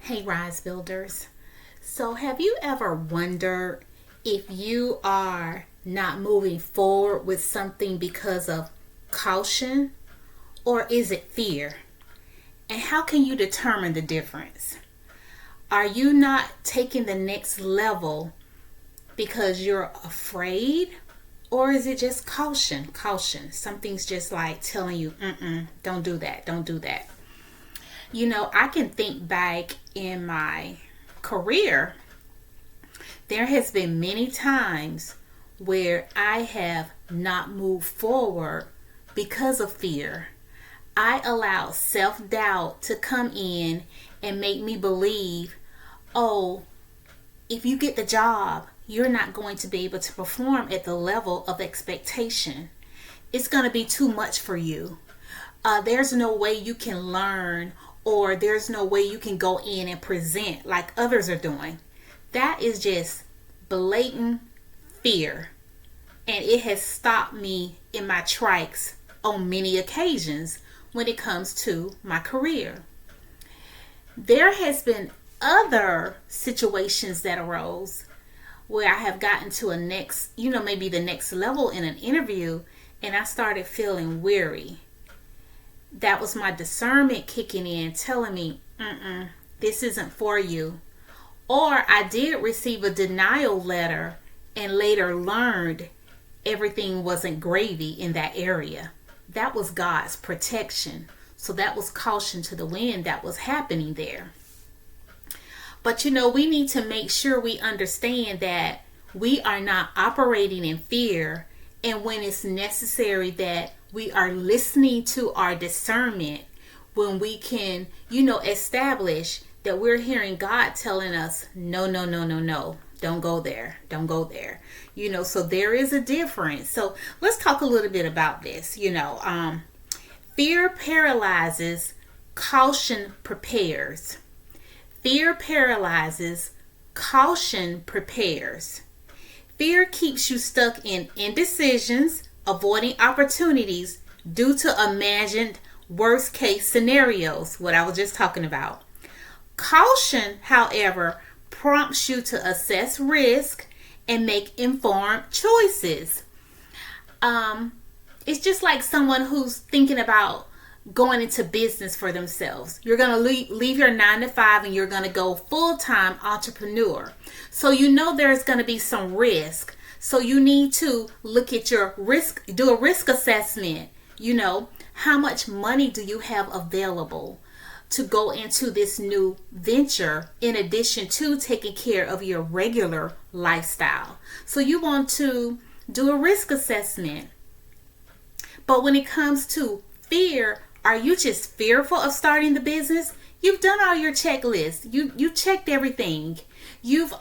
Hey, Rise Builders. So, have you ever wondered if you are not moving forward with something because of caution, or is it fear? And how can you determine the difference? Are you not taking the next level because you're afraid? Or is it just caution? Caution. Something's just like telling you, don't do that, don't do that. I can think back in my career, there has been many times where I have not moved forward because of fear. I allowed self-doubt to come in and make me believe, oh, if you get the job, you're not going to be able to perform at the level of expectation. It's going to be too much for you. There's no way you can learn, or there's no way you can go in and present like others are doing. That is just blatant fear. And it has stopped me in my tracks on many occasions when it comes to my career. There has been other situations that arose where I have gotten to maybe the next level in an interview, and I started feeling weary. That was my discernment kicking in, telling me, this isn't for you. Or I did receive a denial letter and later learned everything wasn't gravy in that area. That was God's protection. So that was caution to the wind that was happening there. But we need to make sure we understand that we are not operating in fear, and when it's necessary that we are listening to our discernment, when we can, establish that we're hearing God telling us, no, don't go there, don't go there. So there is a difference. So let's talk a little bit about this. Fear paralyzes, caution prepares. Fear paralyzes, caution prepares. Fear keeps you stuck in indecisions, avoiding opportunities due to imagined worst case scenarios, what I was just talking about. Caution, however, prompts you to assess risk and make informed choices. It's just like someone who's thinking about going into business for themselves. You're going to leave your 9 to 5 and you're going to go full-time entrepreneur. So there's going to be some risk. So you need to look at your risk, do a risk assessment. How much money do you have available to go into this new venture, in addition to taking care of your regular lifestyle? So you want to do a risk assessment. But when it comes to fear, are you just fearful of starting the business? You've done all your checklists. You checked everything. You've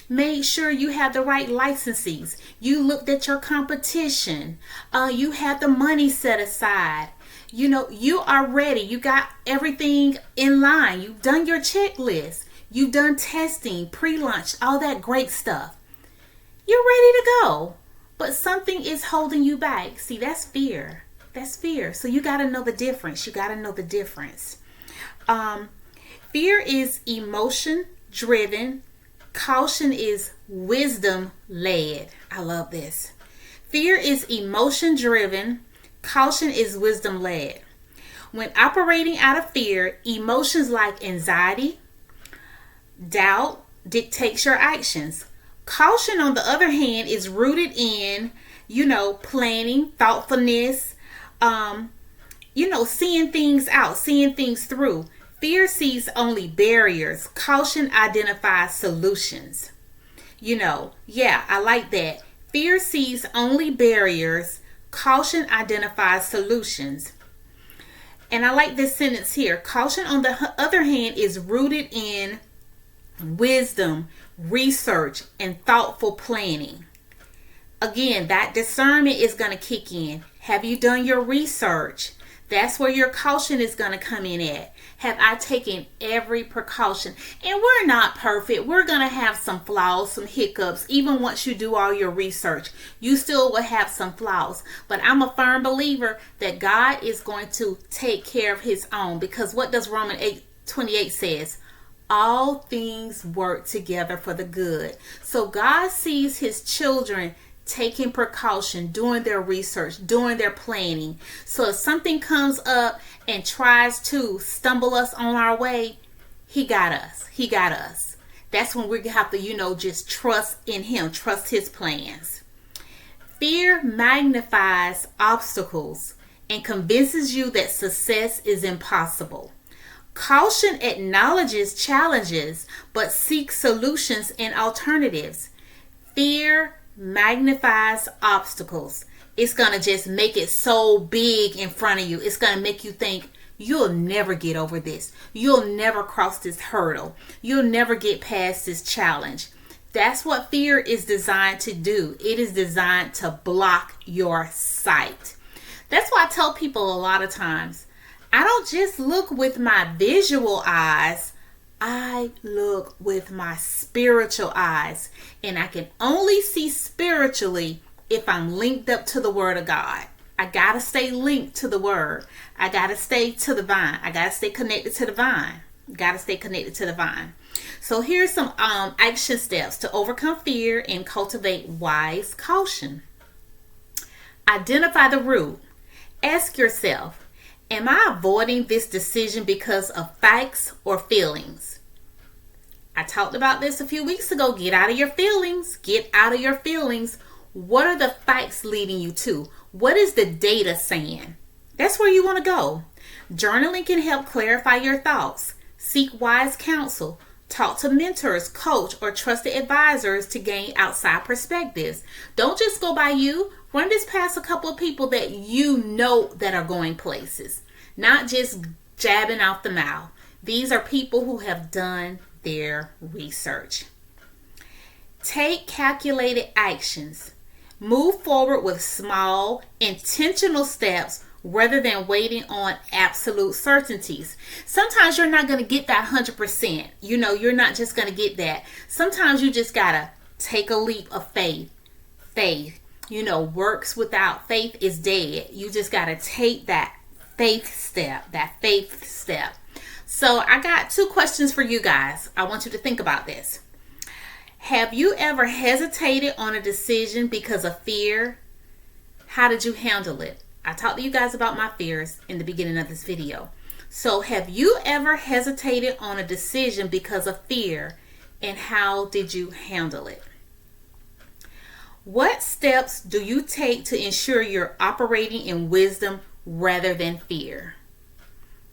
made sure you have the right licenses. You looked at your competition. You had the money set aside. You are ready. You got everything in line. You've done your checklist. You've done testing, pre-launch, all that great stuff. You're ready to go. But something is holding you back. See, that's fear. That's fear. So you got to know the difference. Fear is emotion driven. Caution is wisdom led. I love this. Fear is emotion driven. Caution is wisdom led. When operating out of fear, emotions like anxiety, doubt dictates your actions. Caution, on the other hand, is rooted in, planning, thoughtfulness, seeing things out, seeing things through. Fear sees only barriers. Caution identifies solutions. I like that. Fear sees only barriers. Caution identifies solutions. And I like this sentence here. Caution, on the other hand, is rooted in wisdom, research, and thoughtful planning. Again, that discernment is going to kick in. Have you done your research? That's where your caution is going to come in at. Have I taken every precaution? And we're not perfect. We're going to have some flaws, some hiccups. Even once you do all your research, you still will have some flaws. But I'm a firm believer that God is going to take care of his own. Because what does Romans 8:28 says? all things work together for the good. So God sees his children taking precaution, doing their research, doing their planning. So if something comes up and tries to stumble us on our way, he got us. He got us. That's when we have to, just trust in him, trust his plans. Fear magnifies obstacles and convinces you that success is impossible. Caution acknowledges challenges but seeks solutions and alternatives. Fear magnifies obstacles. It's going to just make it so big in front of you. It's going to make you think you'll never get over this. You'll never cross this hurdle. You'll never get past this challenge. That's what fear is designed to do. It is designed to block your sight. That's why I tell people a lot of times, I don't just look with my visual eyes. I look with my spiritual eyes. And I can only see spiritually if I'm linked up to the Word of God. I got to stay linked to the Word. I got to stay to the vine. I got to stay connected to the vine. Got to stay connected to the vine. So here's some action steps to overcome fear and cultivate wise caution. Identify the root. Ask yourself, am I avoiding this decision because of facts or feelings? I talked about this a few weeks ago. Get out of your feelings. Get out of your feelings. What are the facts leading you to? What is the data saying? That's where you want to go. Journaling can help clarify your thoughts. Seek wise counsel. Talk to mentors, coach, or trusted advisors to gain outside perspectives. Don't just go by you. Run this past a couple of people that you know that are going places. Not just jabbing out the mouth. These are people who have done their research. Take calculated actions. Move forward with small, intentional steps rather than waiting on absolute certainties. Sometimes you're not going to get that 100%. You're not just going to get that. Sometimes you just got to take a leap of faith. Faith, works without faith is dead. You just got to take that faith step. So I got 2 questions for you guys. I want you to think about this. Have you ever hesitated on a decision because of fear? How did you handle it? I talked to you guys about my fears in the beginning of this video. So have you ever hesitated on a decision because of fear, and how did you handle it? What steps do you take to ensure you're operating in wisdom rather than fear?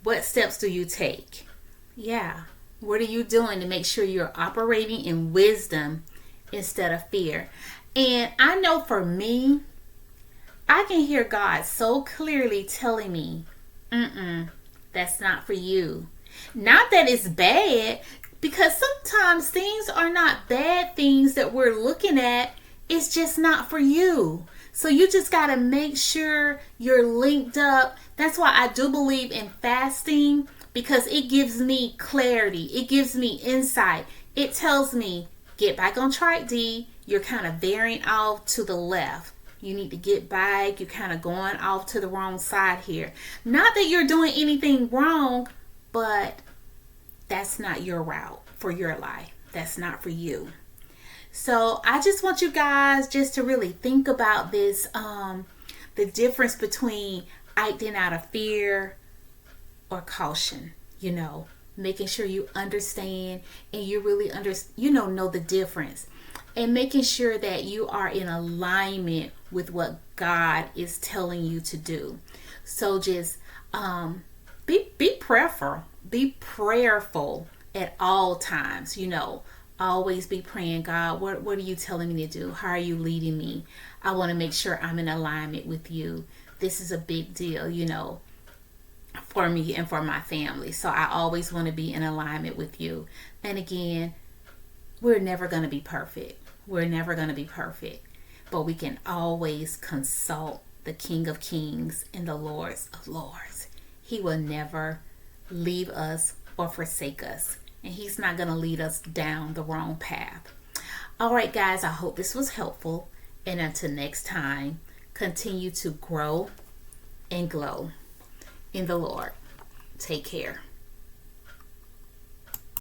What steps do you take? Yeah. What are you doing to make sure you're operating in wisdom instead of fear? And I know for me, I can hear God so clearly telling me, that's not for you. Not that it's bad, because sometimes things are not bad things that we're looking at. It's just not for you. So you just got to make sure you're linked up. That's why I do believe in fasting, because it gives me clarity. It gives me insight. It tells me, get back on track, D. You're kind of veering off to the left. You need to get back. You're kind of going off to the wrong side here. Not that you're doing anything wrong, but that's not your route for your life. That's not for you. So I just want you guys just to really think about this, the difference between acting out of fear or caution, making sure you understand and you really know the difference, and making sure that you are in alignment with what God is telling you to do. So just be prayerful at all times. Always be praying, God, what are you telling me to do? How are you leading me? I want to make sure I'm in alignment with you. This is a big deal, for me and for my family. So I always want to be in alignment with you. And again, we're never going to be perfect. We're never going to be perfect. But we can always consult the King of Kings and the Lord of Lords. He will never leave us or forsake us. And he's not going to lead us down the wrong path. All right, guys, I hope this was helpful. And until next time, continue to grow and glow in the Lord. Take care.